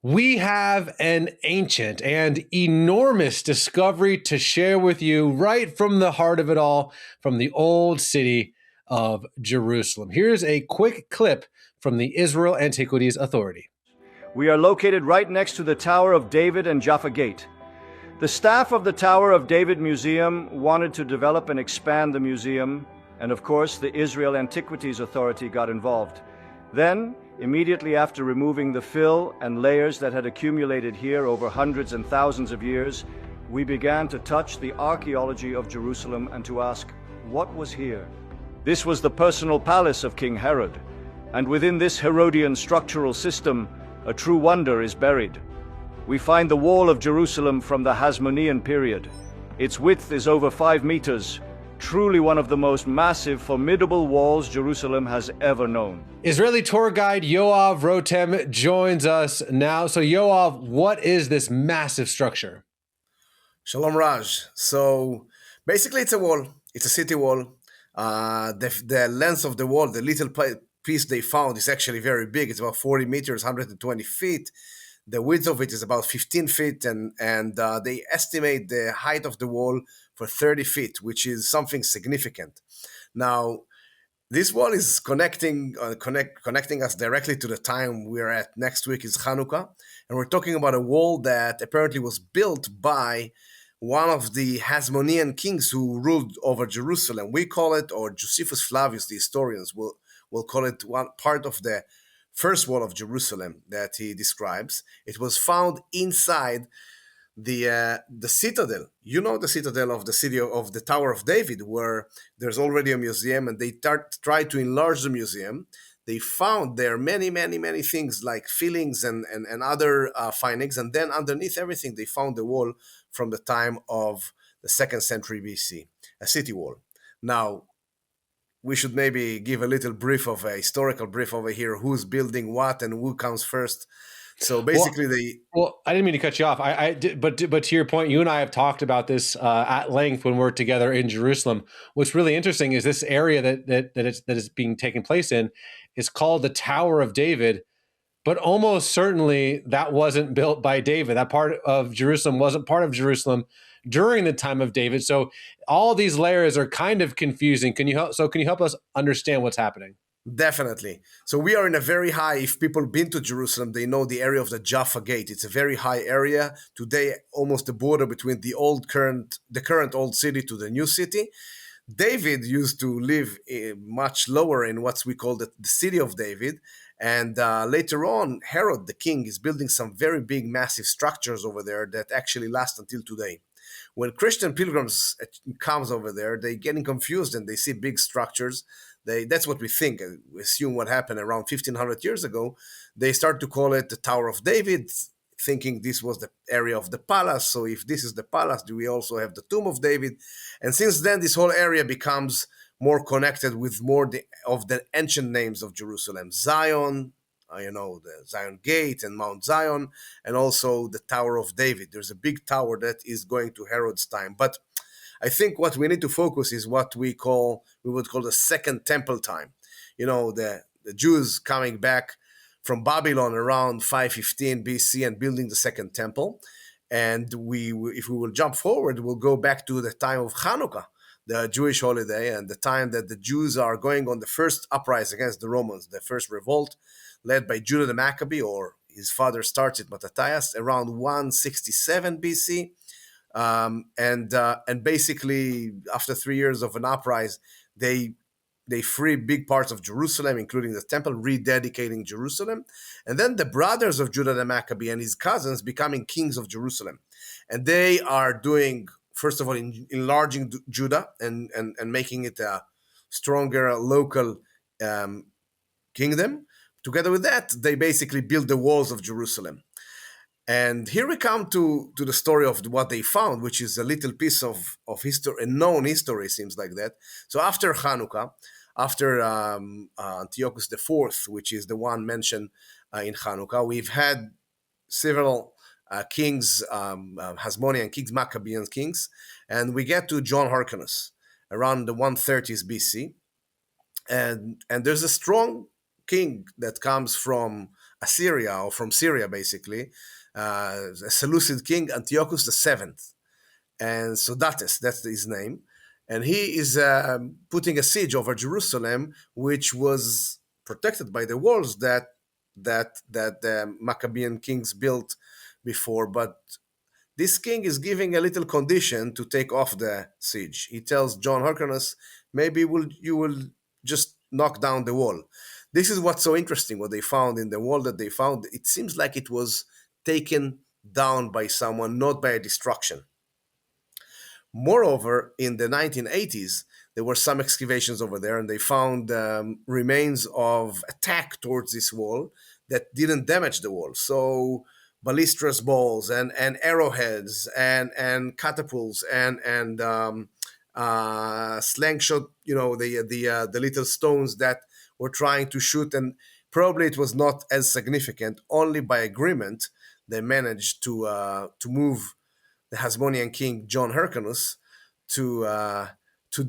We have an ancient and enormous discovery to share with you right from the heart of it all, from the old city of Jerusalem. Here's a quick clip from the Israel Antiquities Authority. We are located right next to the Tower of David and Jaffa Gate. The staff of the Tower of David Museum wanted to develop and expand the museum, and of course the Israel Antiquities Authority got involved. Then, immediately after removing the fill and layers that had accumulated here over hundreds and thousands of years, we began to touch the archaeology of Jerusalem and to ask, what was here? This was the personal palace of King Herod, and within this Herodian structural system, a true wonder is buried. We find the wall of Jerusalem from the Hasmonean period. Its width is over 5 meters, truly one of the most massive, formidable walls Jerusalem has ever known. Israeli tour guide Yoav Rotem joins us now. So Yoav, what is this massive structure? Shalom, Raj. So basically it's a wall. It's a city wall. The length of the wall, the little piece they found is actually very big. It's about 40 meters, 120 feet. The width of it is about 15 feet, and they estimate the height of the wall for 30 feet, which is something significant. Now, this wall is connecting us directly to the time we're at. Next week is Hanukkah, and we're talking about a wall that apparently was built by one of the Hasmonean kings who ruled over Jerusalem. We call it, or Josephus Flavius, the historians will call it, one part of the first wall of Jerusalem that he describes. It was found inside the citadel. You know, the citadel of the city of the Tower of David, where there's already a museum, and they tried to enlarge the museum. They found there many, many, many things like fillings and other findings, and then underneath everything, they found the wall from the time of the 2nd century BC, a city wall. Now, we should maybe give a little brief of a historical brief over here. Who's building what and who comes first? So basically, Well, I didn't mean to cut you off. I did, but to your point, you and I have talked about this at length when we're together in Jerusalem. What's really interesting is this area that is being taken place in is called the Tower of David, but almost certainly that wasn't built by David. That part of Jerusalem wasn't part of Jerusalem during the time of David. So all these layers are kind of confusing. Can you help us understand what's happening? Definitely. So we are in a very high, if people been to Jerusalem, they know the area of the Jaffa Gate. It's a very high area. Today, almost the border between the current old city to the new city. David used to live much lower in what we call the city of David. And later on, Herod, the king, is building some very big, massive structures over there that actually last until today. When Christian pilgrims comes over there, they getting confused and they see big structures. That's what we think. We assume what happened around 1500 years ago. They start to call it the Tower of David, thinking this was the area of the palace. So if this is the palace, do we also have the tomb of David? And since then, this whole area becomes more connected with more of the ancient names of Jerusalem. Zion, the Zion Gate and Mount Zion, and also the Tower of David. There's a big tower that is going to Herod's time. But I think what we need to focus is what we would call the Second Temple time. The Jews coming back from Babylon around 515 BC and building the Second Temple. And if we will jump forward, we'll go back to the time of Hanukkah, the Jewish holiday, and the time that the Jews are going on the first uprising against the Romans, the first revolt, led by Judah the Maccabee, or his father starts it, Mattathias, around 167 BC. And basically, after 3 years of an uprising, they free big parts of Jerusalem, including the temple, rededicating Jerusalem. And then the brothers of Judah the Maccabee and his cousins becoming kings of Jerusalem. And they are doing, first of all, enlarging Judah and making it a stronger local kingdom. Together with that, they basically build the walls of Jerusalem. And here we come to the story of what they found, which is a little piece of history, a known history, seems like that. So after Hanukkah, after Antiochus IV, which is the one mentioned in Hanukkah, we've had several kings, Hasmonean kings, Maccabean kings, and we get to John Hyrcanus around the 130s BC. And there's a strong king that comes from Assyria, or from Syria, basically, a Seleucid king, Antiochus VII. And Sodates, that's his name. And he is putting a siege over Jerusalem, which was protected by the walls that the Maccabean kings built before. But this king is giving a little condition to take off the siege. He tells John Hyrcanus, maybe you will just knock down the wall. This is what's so interesting, what they found in the wall that they found. It seems like it was taken down by someone, not by a destruction. Moreover, in the 1980s, there were some excavations over there, and they found remains of attack towards this wall that didn't damage the wall. So ballistas balls and arrowheads and catapults and slingshot, the little stones that were trying to shoot, and probably it was not as significant. Only by agreement they managed to move the Hasmonean king John Hyrcanus to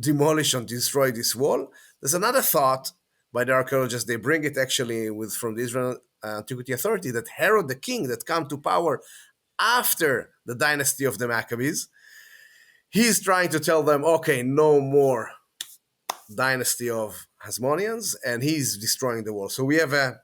demolish and destroy this wall. There's another thought by the archaeologists. They bring it actually from the Israel Antiquity Authority, that Herod the king that come to power after the dynasty of the Maccabees, he's trying to tell them, okay, no more dynasty of Hasmoneans, and he's destroying the wall. So we have a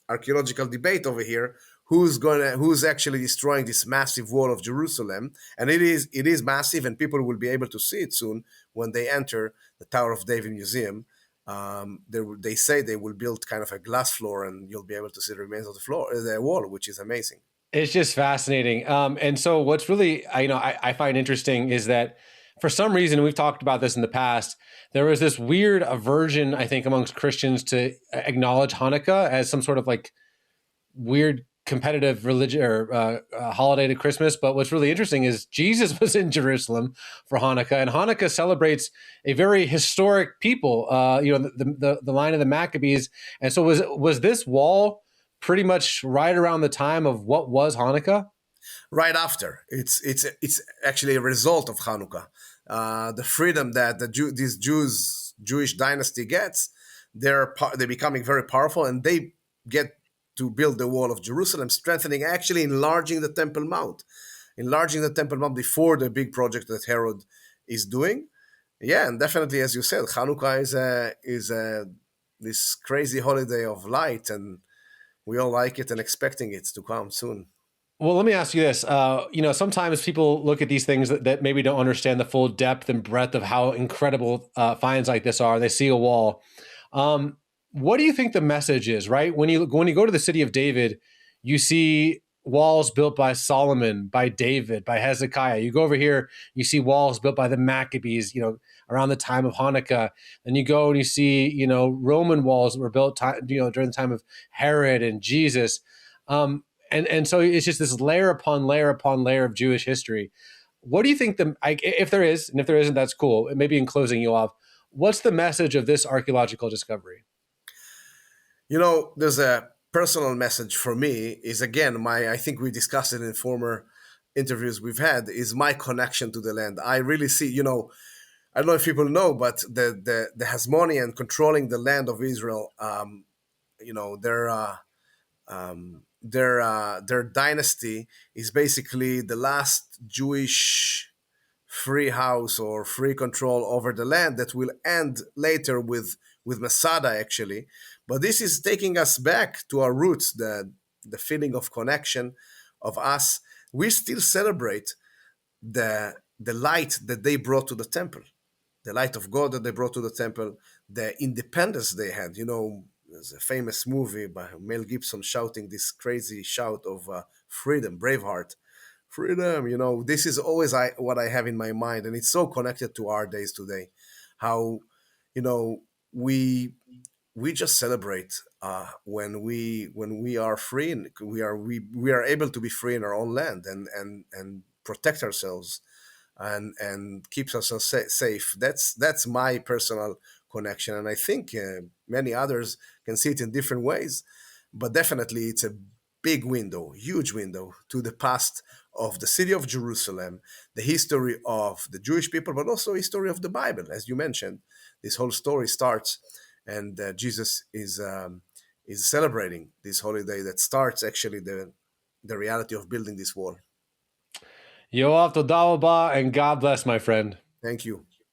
archaeological debate over here, who's actually destroying this massive wall of Jerusalem. And it is massive, and people will be able to see it soon when they enter the Tower of David Museum. They say they will build kind of a glass floor, and you'll be able to see the remains of the wall, which is amazing. It's just fascinating. And so what's really, I find interesting is that for some reason, we've talked about this in the past, there was this weird aversion, I think, amongst Christians to acknowledge Hanukkah as some sort of like weird competitive religion or holiday to Christmas. But what's really interesting is Jesus was in Jerusalem for Hanukkah, and Hanukkah celebrates a very historic people, the line of the Maccabees. And so was this wall pretty much right around the time of what was Hanukkah? Right after. It's actually a result of Hanukkah. The freedom that this Jewish dynasty gets, they're becoming very powerful, and they get to build the wall of Jerusalem, strengthening, actually enlarging the Temple Mount, before the big project that Herod is doing. Yeah, and definitely, as you said, Hanukkah is this crazy holiday of light, and we all like it and expecting it to come soon. Well, let me ask you this. Sometimes people look at these things that maybe don't understand the full depth and breadth of how incredible finds like this are. They see a wall. What do you think the message is, right? When you go to the city of David, you see walls built by Solomon, by David, by Hezekiah. You go over here, you see walls built by the Maccabees, around the time of Hanukkah. Then you go and you see, Roman walls that were built, during the time of Herod and Jesus. And so it's just this layer upon layer upon layer of Jewish history. What do you think if there is, and if there isn't, that's cool. Maybe in closing, Yoav, what's the message of this archaeological discovery? There's a personal message for me is, again, I think we discussed it in former interviews we've had, is my connection to the land. I really see, I don't know if people know, but the Hasmonean controlling the land of Israel, their dynasty is basically the last Jewish free house or free control over the land that will end later with Masada, actually. But this is taking us back to our roots, the feeling of connection of us. We still celebrate the light that they brought to the temple, the light of God that they brought to the temple, the independence they had. There's a famous movie by Mel Gibson shouting this crazy shout of freedom, Braveheart, freedom. This is always what I have in my mind, and it's so connected to our days today. How we just celebrate when we are free, and we are able to be free in our own land and protect ourselves and keeps us safe. That's my personal connection, and I think many others can see it in different ways, but definitely it's a big window, huge window to the past of the city of Jerusalem, the history of the Jewish people, but also history of the Bible. As you mentioned, this whole story starts, and Jesus is celebrating this holiday that starts actually the reality of building this wall. Yoav, toda rabah, and God bless, my friend. Thank you.